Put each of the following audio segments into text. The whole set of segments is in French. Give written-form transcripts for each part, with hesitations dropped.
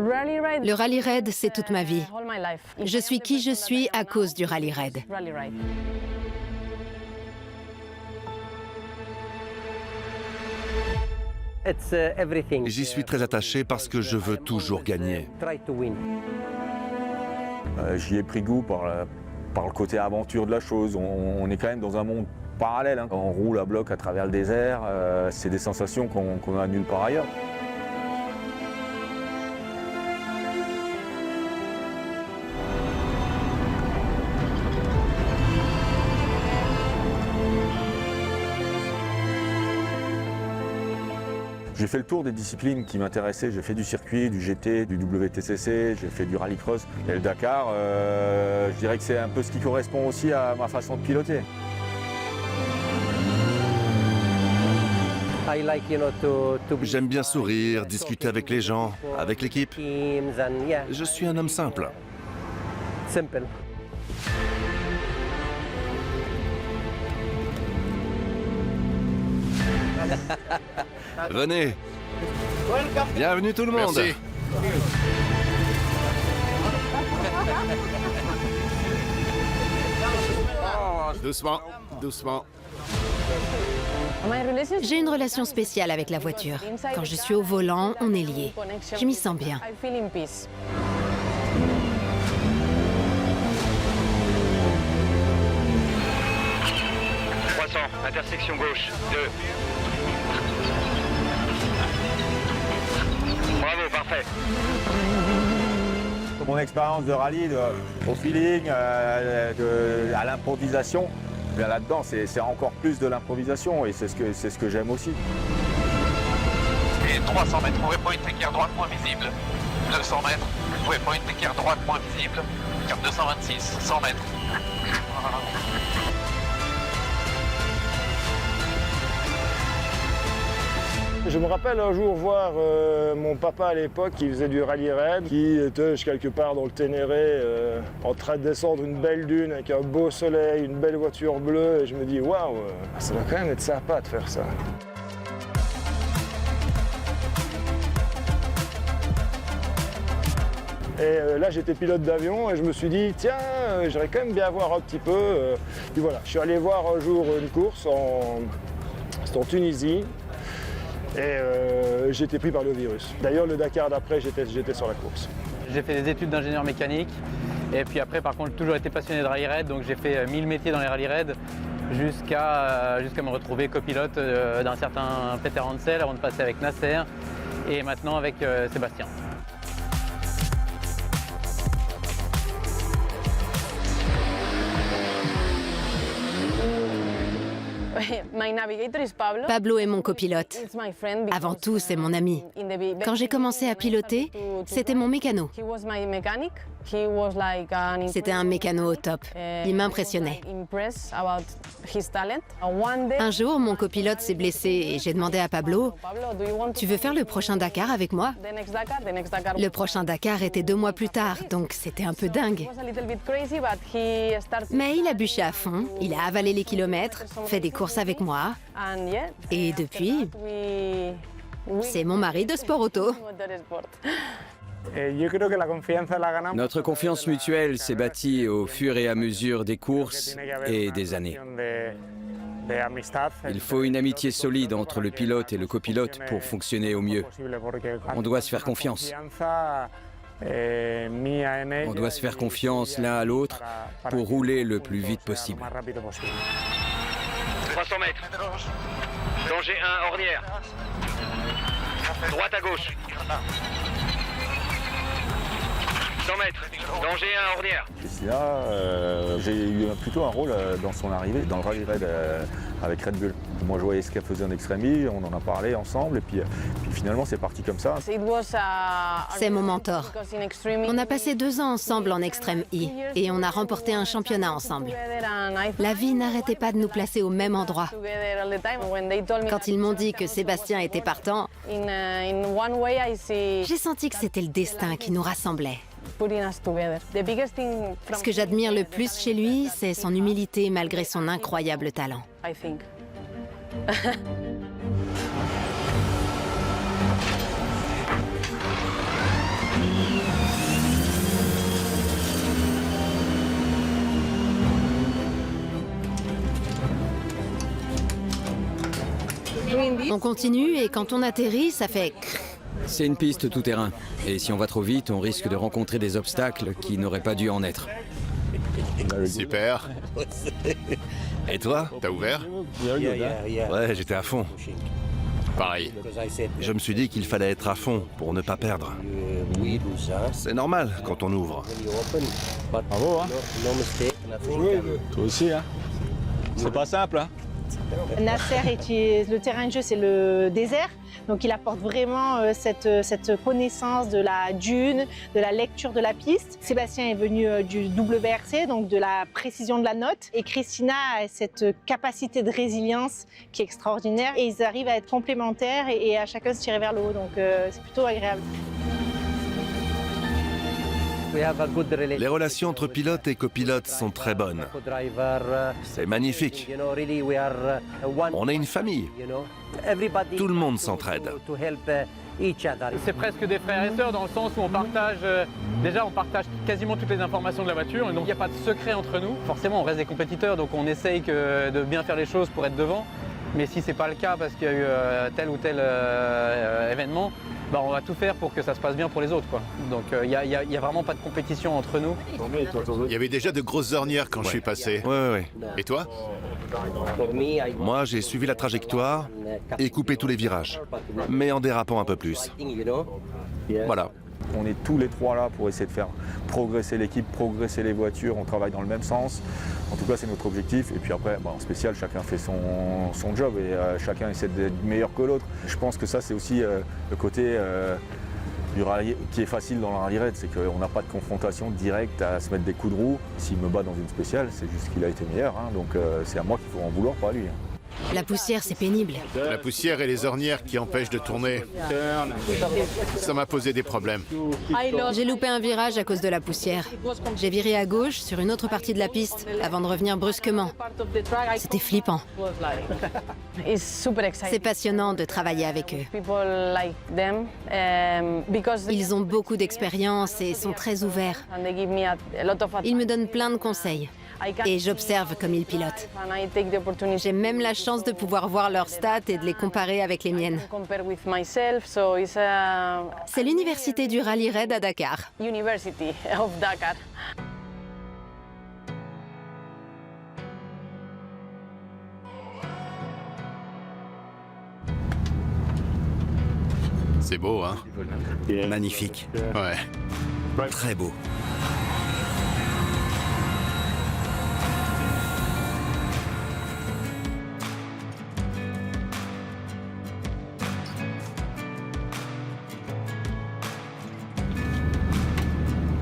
Le rallye raid, c'est toute ma vie. Je suis qui je suis à cause du rallye raid. J'y suis très attaché parce que je veux toujours gagner. J'y ai pris goût par le côté aventure de la chose. On est quand même dans un monde parallèle, hein. On roule à bloc à travers le désert, c'est des sensations qu'on a nulle part ailleurs. J'ai fait le tour des disciplines qui m'intéressaient. J'ai fait du circuit, du GT, du WTCC, j'ai fait du rallycross. Et le Dakar, je dirais que c'est un peu ce qui correspond aussi à ma façon de piloter. J'aime bien sourire, discuter avec les gens, avec l'équipe. Je suis un homme simple. Venez. Bienvenue tout le monde. Merci. Doucement, doucement. J'ai une relation spéciale avec la voiture. Quand je suis au volant, on est liés. Je m'y sens bien. Intersection gauche, 2. Bravo, parfait. Mon expérience de rallye, au feeling, à l'improvisation, là-dedans, c'est encore plus de l'improvisation et c'est ce que j'aime aussi. Et 300 mètres, waypoint équerre droite moins visible. 200 mètres, waypoint équerre droite moins visible. Carte 226, 100 mètres. Je me rappelle un jour voir mon papa à l'époque qui faisait du rallye raid, qui était quelque part dans le Ténéré en train de descendre une belle dune avec un beau soleil, une belle voiture bleue et je me dis waouh, ça va quand même être sympa de faire ça. Et là j'étais pilote d'avion et je me suis dit tiens, j'aimerais quand même bien voir un petit peu. Puis voilà, je suis allé voir un jour une course c'était en Tunisie. Et j'ai été pris par le virus. D'ailleurs, le Dakar d'après, j'étais sur la course. J'ai fait des études d'ingénieur mécanique. Et puis après, par contre, j'ai toujours été passionné de rallye raid. Donc j'ai fait 1000 métiers dans les rallye raid jusqu'à me retrouver copilote d'un certain Peter Hansel avant de passer avec Nasser et maintenant avec Sébastien. Pablo est mon copilote. Avant tout, c'est mon ami. Quand j'ai commencé à piloter, c'était mon mécano. C'était un mécano au top. Il m'impressionnait. Un jour, mon copilote s'est blessé et j'ai demandé à Pablo, « Tu veux faire le prochain Dakar avec moi ?» Le prochain Dakar était 2 mois plus tard, donc c'était un peu dingue. Mais il a bûché à fond, il a avalé les kilomètres, fait des courses avec moi. Et depuis, c'est mon mari de sport auto. Notre confiance mutuelle s'est bâtie au fur et à mesure des courses et des années. Il faut une amitié solide entre le pilote et le copilote pour fonctionner au mieux. On doit se faire confiance. On doit se faire confiance l'un à l'autre pour rouler le plus vite possible. 300 mètres. Danger 1, ornière. Droite à gauche. 100 mètres. Danger 1, ornière. Et là, j'ai eu plutôt un rôle dans son arrivée, dans le rallye raid avec Red Bull. Moi, je voyais ce qu'elle faisait en Extreme E, on en a parlé ensemble, et puis finalement, c'est parti comme ça. C'est mon mentor. On a passé 2 ans ensemble en Extreme E et on a remporté un championnat ensemble. La vie n'arrêtait pas de nous placer au même endroit. Quand ils m'ont dit que Sébastien était partant, j'ai senti que c'était le destin qui nous rassemblait. Ce que j'admire le plus chez lui, c'est son humilité malgré son incroyable talent. On continue et quand on atterrit, ça fait... C'est une piste tout-terrain. Et si on va trop vite, on risque de rencontrer des obstacles qui n'auraient pas dû en être. Super. Et toi? T'as ouvert? Ouais, j'étais à fond. Pareil. Je me suis dit qu'il fallait être à fond pour ne pas perdre. C'est normal quand on ouvre. Bravo, hein. Toi aussi, hein. C'est pas simple, hein. Nasser, le terrain de jeu, c'est le désert. Donc il apporte vraiment cette connaissance de la dune, de la lecture de la piste. Sébastien est venu du WRC, donc de la précision de la note. Et Christina a cette capacité de résilience qui est extraordinaire. Et ils arrivent à être complémentaires et à chacun se tirer vers le haut. Donc c'est plutôt agréable. Les relations entre pilotes et copilotes sont très bonnes. C'est magnifique. On est une famille. Tout le monde s'entraide. C'est presque des frères et sœurs dans le sens où on partage, déjà on partage quasiment toutes les informations de la voiture, et donc il n'y a pas de secret entre nous. Forcément on reste des compétiteurs, donc on essaye de bien faire les choses pour être devant. Mais si c'est pas le cas parce qu'il y a eu tel ou tel événement, bah on va tout faire pour que ça se passe bien pour les autres, quoi. Donc il y a vraiment pas de compétition entre nous. Il y avait déjà de grosses ornières quand je suis passé. Ouais. Et toi? Moi, j'ai suivi la trajectoire et coupé tous les virages, mais en dérapant un peu plus. Voilà. On est tous les trois là pour essayer de faire progresser l'équipe, progresser les voitures, on travaille dans le même sens. En tout cas, c'est notre objectif. Et puis après, en spécial, chacun fait son job et chacun essaie d'être meilleur que l'autre. Je pense que ça, c'est aussi le côté du rallye qui est facile dans le rallye raid, c'est qu'on n'a pas de confrontation directe à se mettre des coups de roue. S'il me bat dans une spéciale, c'est juste qu'il a été meilleur. Hein, donc c'est à moi qu'il faut en vouloir, pas à lui. Hein. La poussière, c'est pénible. La poussière et les ornières qui empêchent de tourner. Ça m'a posé des problèmes. J'ai loupé un virage à cause de la poussière. J'ai viré à gauche sur une autre partie de la piste avant de revenir brusquement. C'était flippant. C'est passionnant de travailler avec eux. Ils ont beaucoup d'expérience et sont très ouverts. Ils me donnent plein de conseils. Et j'observe comme ils pilotent. J'ai même la chance de pouvoir voir leurs stats et de les comparer avec les miennes. C'est l'université du rallye raid à Dakar. C'est beau, hein? Magnifique. Ouais. Très beau.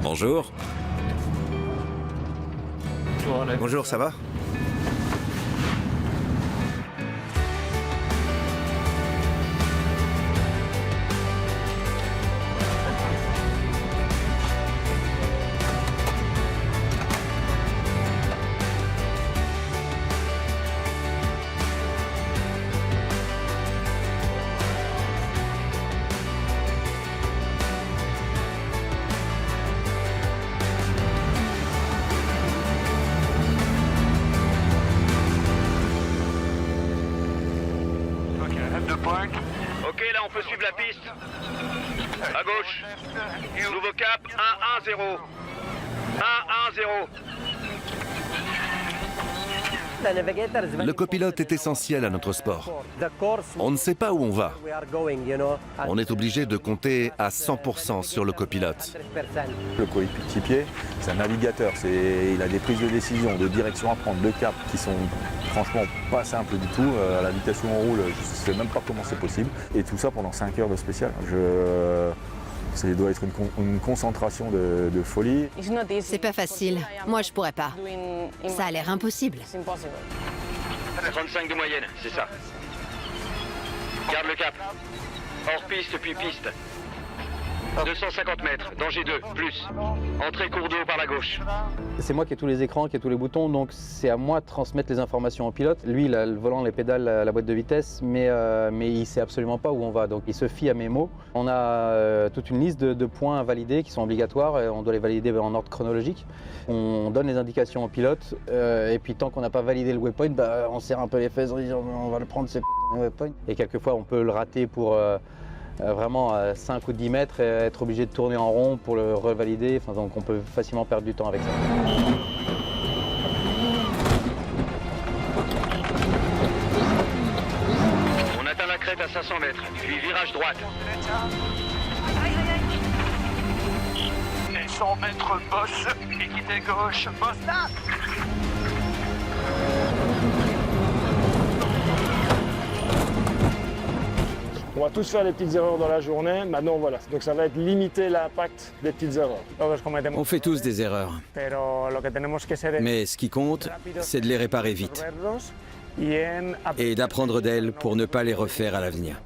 Bonjour. Bonjour, ça va? Ok, là on peut suivre la piste. À gauche. Nouveau cap, 1-1-0. 1-1-0. Le copilote est essentiel à notre sport. On ne sait pas où on va. On est obligé de compter à 100% sur le copilote. Le coéquipier, c'est un navigateur. Il a des prises de décision, de direction à prendre, de cap qui sont franchement pas simples du tout. À la vitesse où on roule, je ne sais même pas comment c'est possible. Et tout ça pendant 5 heures de spécial. Ça doit être une concentration de folie. C'est pas facile. Moi, je pourrais pas. Ça a l'air impossible. 35 de moyenne, c'est ça. Garde le cap. Hors piste puis piste. 250 mètres, danger 2, plus. Entrée cours d'eau par la gauche. C'est moi qui ai tous les écrans, qui ai tous les boutons, donc c'est à moi de transmettre les informations au pilote. Lui, il a le volant, les pédales, la boîte de vitesse, mais il ne sait absolument pas où on va, donc il se fie à mes mots. On a toute une liste de points à valider qui sont obligatoires, et on doit les valider en ordre chronologique. On donne les indications au pilote, et puis tant qu'on n'a pas validé le waypoint, on serre un peu les fesses en disant on va le prendre, c'est waypoint. Et quelquefois, on peut le rater pour vraiment 5 ou 10 mètres et être obligé de tourner en rond pour le revalider. Enfin, donc on peut facilement perdre du temps avec ça. On atteint la crête à 500 mètres, puis virage droite. 100 mètres, bosse, équité gauche, bosse là. On va tous faire des petites erreurs dans la journée, maintenant voilà, donc ça va être limiter l'impact des petites erreurs. On fait tous des erreurs. Mais ce qui compte, c'est de les réparer vite et d'apprendre d'elles pour ne pas les refaire à l'avenir.